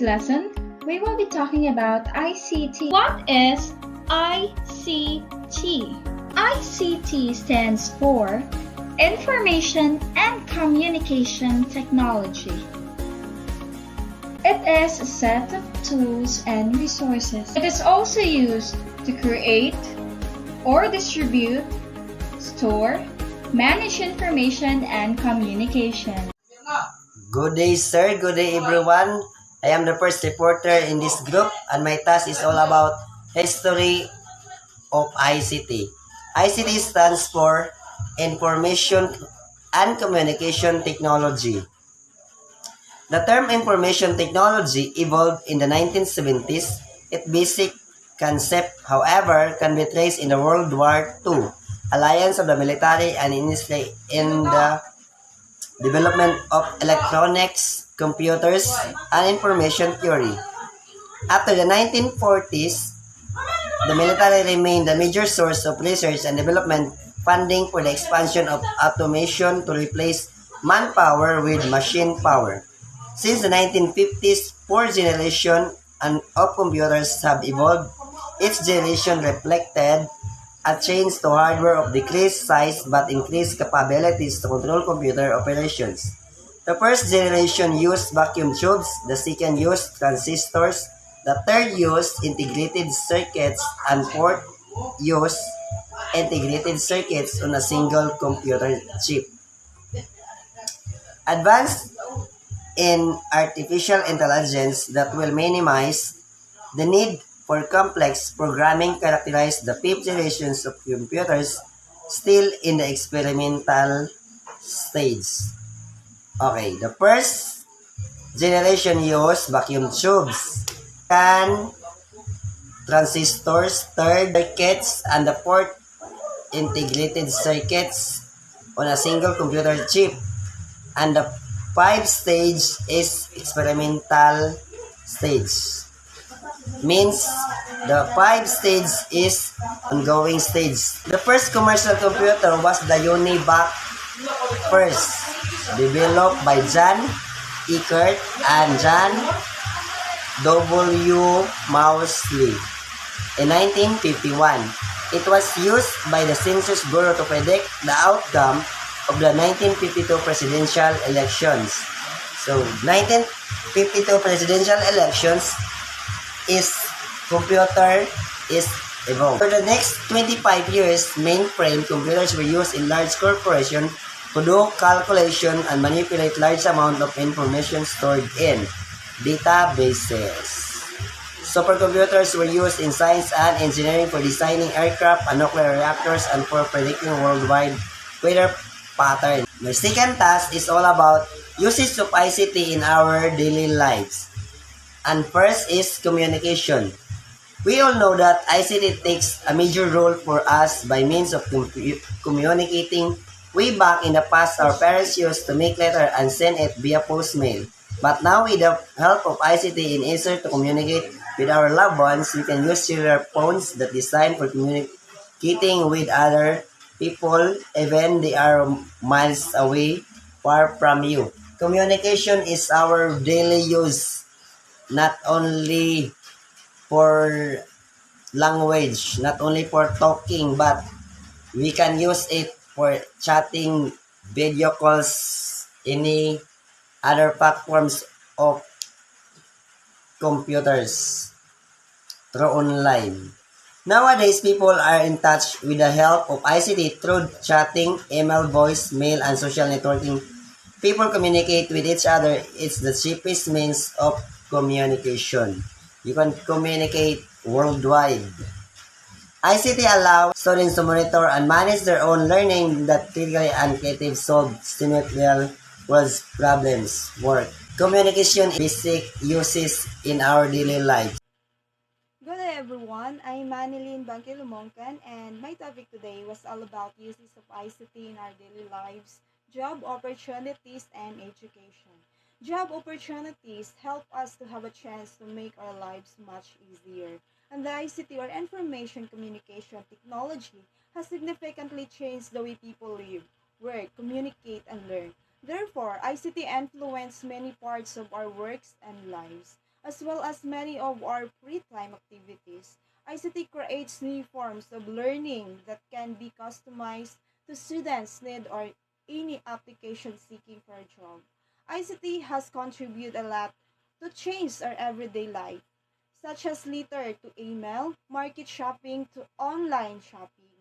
lesson, we will be talking about ICT. What is ICT? ICT stands for Information and Communication Technology. It is a set of tools and resources. It is also used to create or distribute, store, manage information and communication. Good day, sir. Good day, everyone. I am the first reporter in this group, and my task is all about history of ICT. ICT stands for Information and Communication Technology. The term information technology evolved in the 1970s. Its basic concept, however, can be traced in the World War II alliance of the military and industry in the development of electronics, computers, and information theory. After the 1940s, the military remained the major source of research and development funding for the expansion of automation to replace manpower with machine power. Since the 1950s, four generations of computers have evolved. Each generation reflected a change to hardware of decreased size but increased capabilities to control computer operations. The first generation used vacuum tubes, the second used transistors, the third used integrated circuits, and fourth used integrated circuits on a single computer chip. Advanced in artificial intelligence that will minimize the need for complex programming characterized the fifth generations of computers still in the experimental stage. Okay, the first generation used vacuum tubes, can transistors, third circuits, and the fourth integrated circuits on a single computer chip. And the five stage is experimental stage. Means the five stage is ongoing stage. The first commercial computer was the Univac first, developed by John Eckert and John W. Mousley in 1951. It was used by the Census Bureau to predict the outcome of the 1952 presidential elections. So, 1952 presidential elections is computer is evolved. For the next 25 years, mainframe computers were used in large corporations to do calculation and manipulate large amount of information stored in databases. Supercomputers were used in science and engineering for designing aircraft and nuclear reactors and for predicting worldwide weather patterns. My second task is all about usage of ICT in our daily lives. And first is communication. We all know that ICT takes a major role for us by means of communicating. Way back in the past, our parents used to make letter and send it via postmail. But now with the help of ICT in easier to communicate with our loved ones, we can use cellular phones that designed for communicating with other people even they are miles away, far from you. Communication is our daily use, not only for language, not only for talking, but we can use it for chatting, video calls, any other platforms of computers through online. Nowadays, people are in touch with the help of ICT through chatting, email, voice, mail, and social networking. People communicate with each other. It's the cheapest means of communication. You can communicate worldwide. ICT allows students to monitor and manage their own learning that critically and creative solve simultaneous world's problems, work. Communication is basic uses in our daily lives. Good day everyone, I'm Manilyn Bangkilumongkan and my topic today was all about uses of ICT in our daily lives, job opportunities, and education. Job opportunities help us to have a chance to make our lives much easier. And the ICT or information communication technology has significantly changed the way people live, work, communicate, and learn. Therefore, ICT influences many parts of our works and lives. as well as many of our free time activities. ICT creates new forms of learning that can be customized to students' need or any application seeking for a job. ICT has contributed a lot to change our everyday life, such as letter to email, market shopping to online shopping,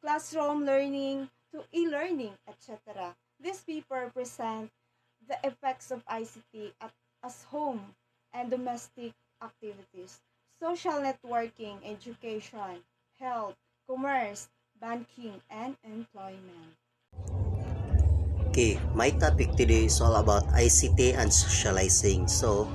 classroom learning to e-learning, etc. This paper presents the effects of ICT as home and domestic activities, social networking, education, health, commerce, banking, and employment. Okay, my topic today is all about ICT and socializing. So,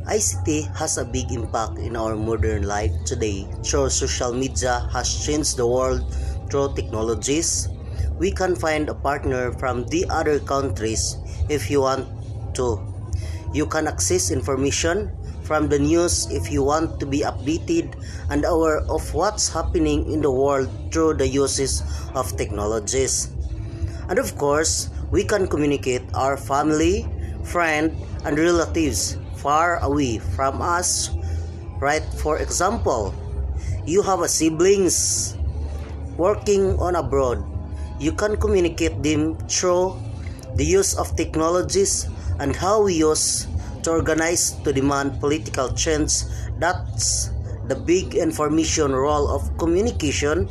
ICT has a big impact in our modern life today. Through social media has changed the world through technologies. We can find a partner from the other countries if you want to. You can access information from the news if you want to be updated and aware of what's happening in the world through the uses of technologies. And of course, we can communicate our family, friend, and relatives far away from us. Right? For example, you have a siblings working on abroad. You can communicate them through the use of technologies and how we use to organize to demand political change. That's the big information role of communication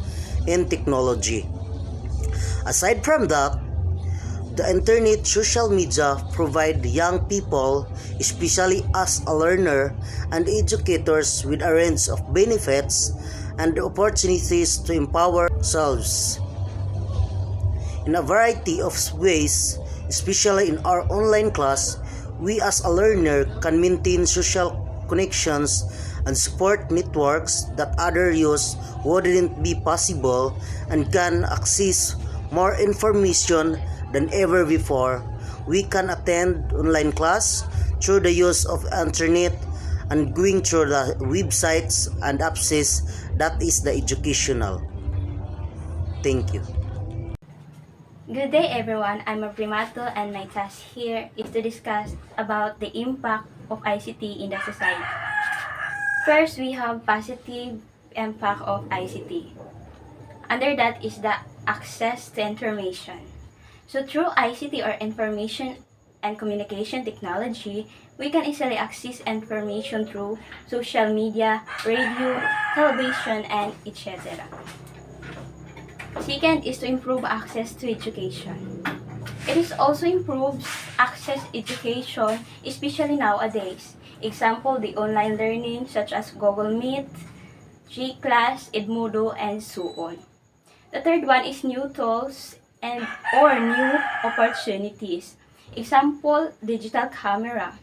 in technology. Aside from that, the internet social media provide young people, especially us a learner and educators with a range of benefits and opportunities to empower ourselves in a variety of ways, especially in our online class. We as a learner can maintain social connections and support networks that other use wouldn't be possible and can access more information than ever before. We can attend online class through the use of internet and going through the websites and apps that is the educational. Thank you. Good day everyone, I'm Primato and my task here is to discuss about the impact of ICT in the society. First, we have positive impact of ICT. Under that is the access to information. So through ICT or information and communication technology, we can easily access information through social media, radio, television, and etc. Second is to improve access to education. It is also improves access education, especially nowadays. Example, the online learning such as Google Meet, G-Class, Edmodo, and so on. The third one is new tools and or new opportunities. Example, digital camera,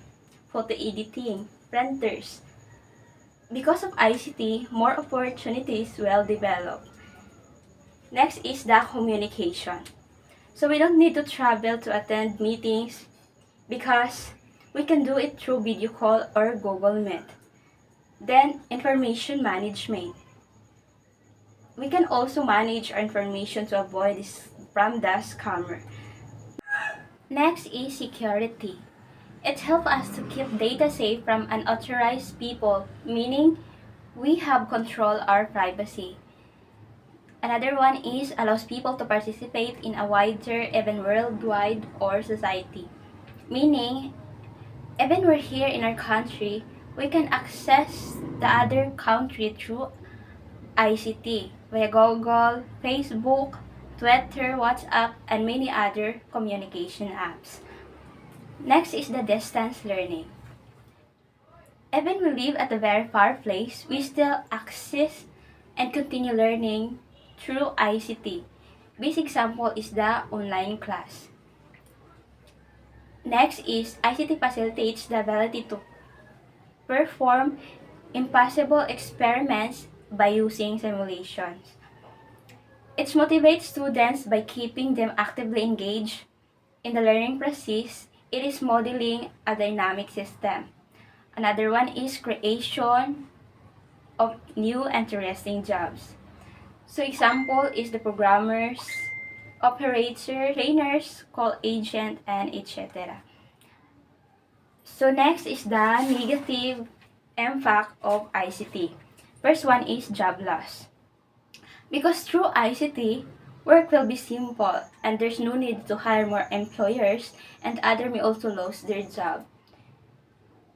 photo editing, printers. Because of ICT, more opportunities will develop. Next is the communication. So we don't need to travel to attend meetings because we can do it through video call or Google Meet. Then, information management. We can also manage our information to avoid this from the scammer. Next is security. It helps us to keep data safe from unauthorized people, meaning we have control our privacy. Another one is allows people to participate in a wider, even worldwide or society. Meaning, even we're here in our country, we can access the other country through ICT via Google, Facebook, Twitter, WhatsApp, and many other communication apps. Next is the distance learning. Even we live at a very far place, we still access and continue learning through ICT. This example is the online class. Next is ICT facilitates the ability to perform impossible experiments by using simulations. It motivates students by keeping them actively engaged in the learning process. It is modeling a dynamic system. Another one is creation of new interesting jobs. So example is the programmers, operator, trainers, call agent, and etc. So next is the negative impact of ICT. First one is job loss. Because through ICT, work will be simple and there's no need to hire more employers and others may also lose their job.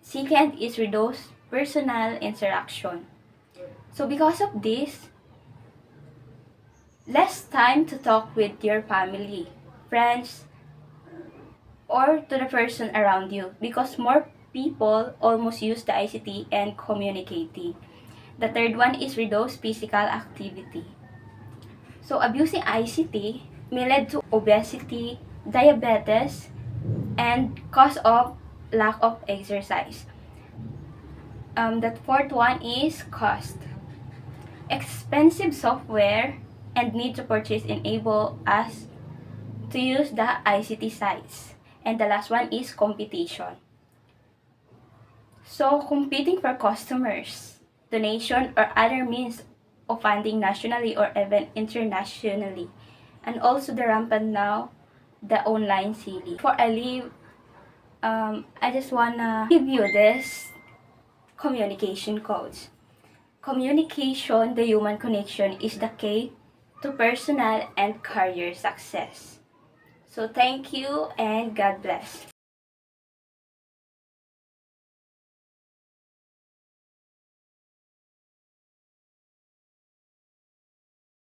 Second is reduce personal interaction. So because of this, less time to talk with your family, friends, or to the person around you because more people almost use the ICT and communicating. The third one is reduce physical activity. So abusing ICT may lead to obesity, diabetes, and cause of lack of exercise. The fourth one is cost. Expensive software and need to purchase enable us to use the ICT sites. And the last one is competition. So competing for customers, donation, or other means of funding nationally or even internationally. And also the rampant now, the online selling. Before I leave, I just wanna give you this communication codes. Communication, the human connection, is the key to personal and career success. So thank you and God bless.